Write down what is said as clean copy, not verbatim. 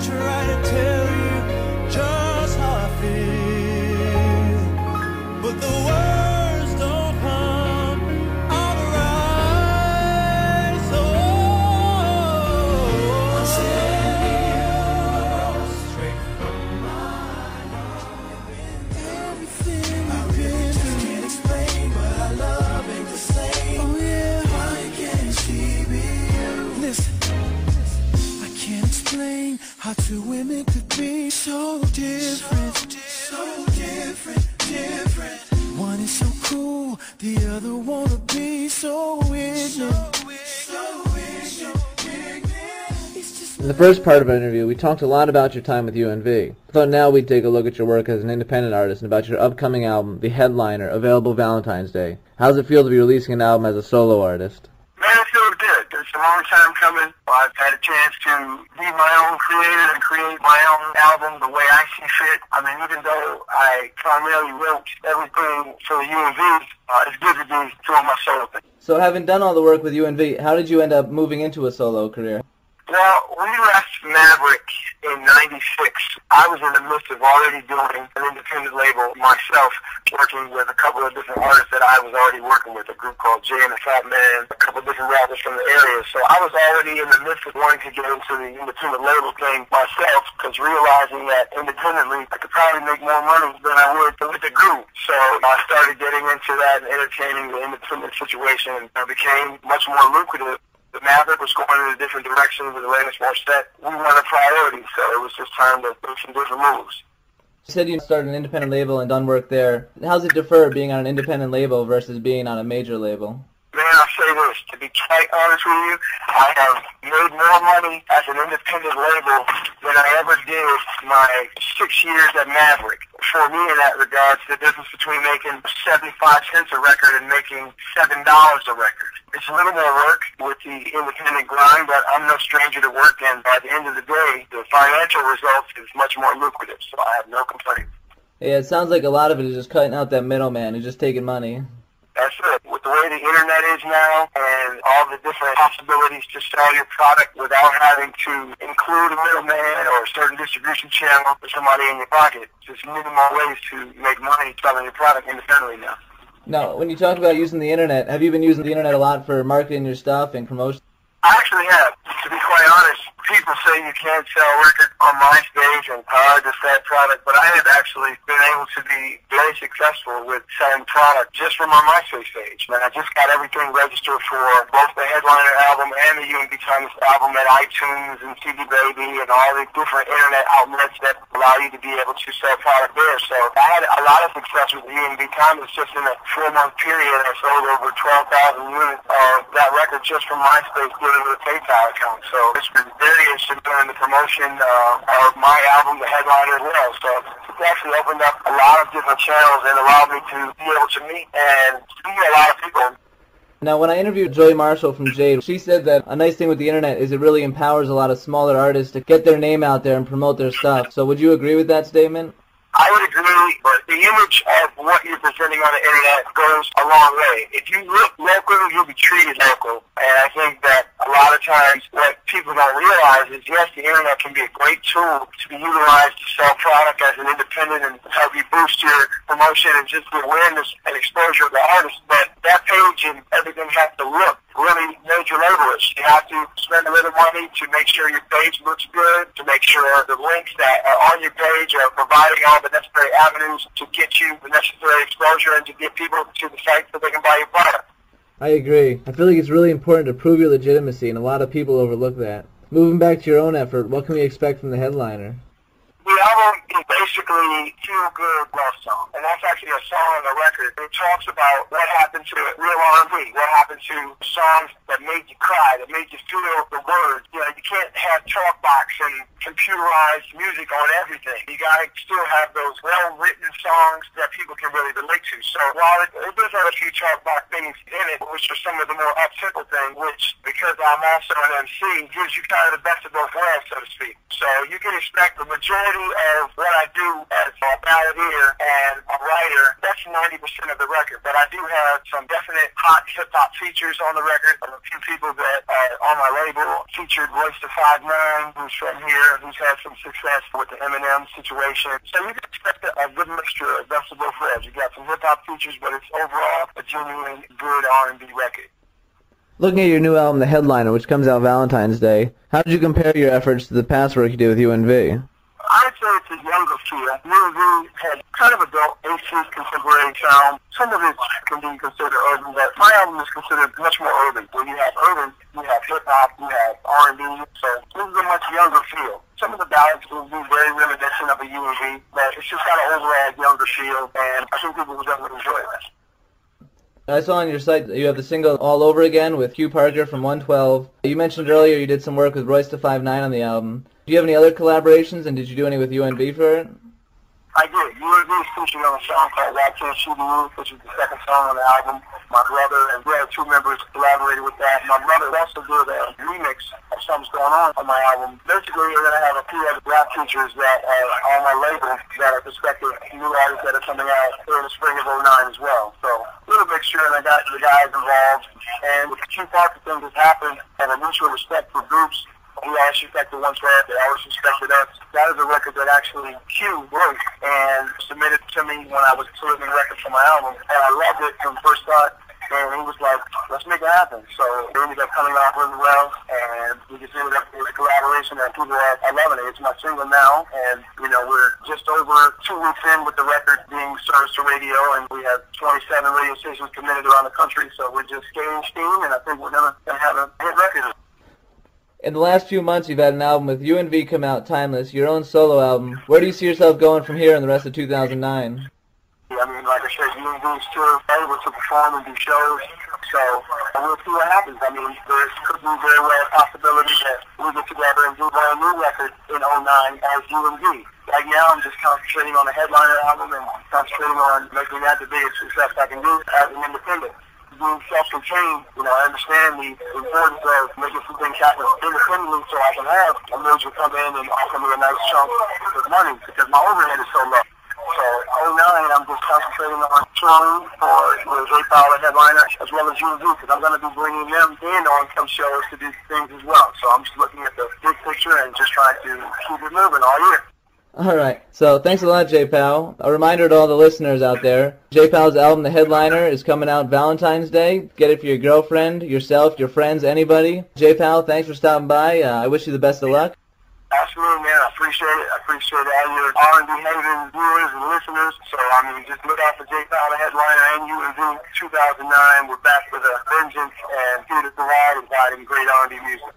try to tell you just how I feel, but the words don't come out right. So I'm sending you straight from my heart. Everything I really just can't explain, but I love it the same. Oh yeah, why can't she be you? Listen, I can't explain how two women could be so different, so different, different. One is so cool, the other wanna be so ignorant, so ignorant. In the first part of our interview, we talked a lot about your time with U.N.V. I thought now we'd take a look at your work as an independent artist and about your upcoming album, The Headliner, available Valentine's Day. How does it feel to be releasing an album as a solo artist? Man, it feels good. It's a long time coming. I've had a chance to be my own creator and create my own album the way I see fit. I mean, even though I primarily wrote everything for the U.N.V, it's good to be doing my solo thing. So having done all the work with U.N.V, how did you end up moving into a solo career? Well, we left Maverick in '96. I was in the midst of already doing an independent label myself, working with a couple of different artists that I was already working with, a group called J.Poww, a couple of different rappers from the area. So I was already in the midst of wanting to get into the independent label thing myself, because realizing that independently I could probably make more money than I would with the group. So I started getting into that and entertaining the independent situation, and it became much more lucrative. The Maverick was going in a different direction with Alanis Morissette. We weren't a priority, so it was just time to do some different moves. You said you started an independent label and done work there. How does it differ being on an independent label versus being on a major label? Man, I'll say this, to be quite honest with you, I have made more money as an independent label than I ever did my 6 years at Maverick. For me, in that regard, the difference between making 75 cents a record and making $7 a record. It's a little more work with the independent grind, but I'm no stranger to work, and by the end of the day, the financial results is much more lucrative, so I have no complaints. Yeah, it sounds like a lot of it is just cutting out that middleman who's just taking money. That's it. With the way the internet is now and all the different possibilities to sell your product without having to include a middleman or a certain distribution channel or somebody in your pocket, there's minimal ways to make money selling your product independently now. Now, when you talk about using the internet, have you been using the internet a lot for marketing your stuff and promotion? I actually have. To be quite honest, people say you can't sell records on MySpace and hard to sell product, but I have actually been able to be very successful with selling product just from my MySpace page. And I just got everything registered for both the Headliner album and the U.N.V album at iTunes and CD Baby and all the different internet outlets that allow you to be able to sell product there. So I had a lot of success with the U.N.V It's just in a 4-month period I sold over 12,000 units of that record just from MySpace getting the J.Poww account. So it's been very interesting doing the promotion of my album, The Headliner, as well. So it's actually opened up a lot of different channels and allowed me to be able to meet and see a lot of people. Now, when I interviewed Joy Marshall from Jade, she said that a nice thing with the internet is it really empowers a lot of smaller artists to get their name out there and promote their stuff. So would you agree with that statement? I would agree, but the image of what you're presenting on the internet goes a long way. If you look local, you'll be treated local. And I think that a lot of times what people don't realize is, yes, the internet can be a great tool to be utilized to sell product as an independent and help you boost your promotion and just the awareness and exposure of the artist. But that page and everything has to look really major laborish. You have to spend a little money to make sure your page looks good, to make sure the links that are on your page are providing all the necessary avenues to get you the necessary exposure and to get people to the site so they can buy your product. I agree. I feel like it's really important to prove your legitimacy, and a lot of people overlook that. Moving back to your own effort, what can we expect from The Headliner? The album is basically feel-good love song, and that's actually a song on the record. It talks about what happened to real R&B, what happened to songs that made you cry, that made you feel the words. You know, you can't have talkbox and computerized music on everything. You gotta still have those well-written songs that people can really relate to. So while it does have a few talkbox things in it, which are some of the more up-tempo things, which, because I'm also an MC, gives you kind of the best of both worlds, so to speak. So you can expect the majority of what I do as a balladeer and a writer, that's 90% of the record. But I do have some definite hot hip-hop features on the record. A few people that are on my label featured Voice to 5 mine who's from here, who's had some success with the Eminem situation. So you can expect a good mixture of best of both worlds. You got some hip-hop features, but it's overall a genuine good R&B record. Looking at your new album, The Headliner, which comes out Valentine's Day, how did you compare your efforts to the past work you did with U.N.V? I'd say it's a younger feel. U.N.V had kind of adult, 80s contemporary sound. Some of it can be considered urban, but my album is considered much more urban. When you have urban, you have hip-hop, you have R&B, so this is a much younger feel. Some of the ballads will be very reminiscent of a U.N.V, but it's just got an overall younger feel, and I think people will definitely enjoy it. I saw on your site that you have the single All Over Again with Q Parker from 112. You mentioned earlier you did some work with Royce da 5'9" on the album. Do you have any other collaborations, and did you do any with U.N.V for it? I did. U.N.V is featured on a song called I Can't Shoot You, which is the second song on the album. My brother and the other two members collaborated with that. My brother also did a remix of Something's Going On my album. Basically, we're going to have a few other rap features that are on my label that are prospective new artists that are coming out in the spring of '09 as well. So a little mixture, and I got the guys involved. And with the Q Parker thing that's happened, and a mutual respect for groups, we always respected one track, they always respected us. That is a record that actually Q wrote and submitted to me when I was submitting records for my album. And I loved it from the first start. And he was like, let's make it happen. So it ended up coming off really well. And we just ended up with a collaboration that people are loving it. It's my single now. And, you know, we're just over 2 weeks in with the record being serviced to radio. And we have 27 radio stations committed around the country. So we're just gaining steam. And I think we're going to have a hit record. In the last few months, you've had an album with U.N.V come out, Timeless, your own solo album. Where do you see yourself going from here in the rest of 2009? I mean, like I said, U.N.V is still able to perform and do shows, so we'll see what happens. I mean, there could be very well a possibility that we get together and do a new record in '09 as U.N.V. Right now, I'm just concentrating on the Headliner album and concentrating on making that the biggest success I can do as an independent. Being self-contained, you know, I understand the importance of making some things happen independently so I can have a major come in and offer me a nice chunk of money because my overhead is so low. So, '09, I'm just concentrating on touring for the J.Poww Headliner as well as U.N.V because I'm going to be bringing them in on some shows to do things as well. So I'm just looking at the big picture and just trying to keep it moving all year. All right. So thanks a lot, J.Poww. A reminder to all the listeners out there, J.Poww's album, The Headliner, is coming out Valentine's Day. Get it for your girlfriend, yourself, your friends, anybody. J.Poww, thanks for stopping by. I wish you the best of luck. Absolutely, man. I appreciate it. I appreciate all your R&B haven viewers and listeners. So, I mean, just look out for J.Poww, The Headliner, and U.N.V 2009. We're back with a vengeance and here to provide and providing great R&B music.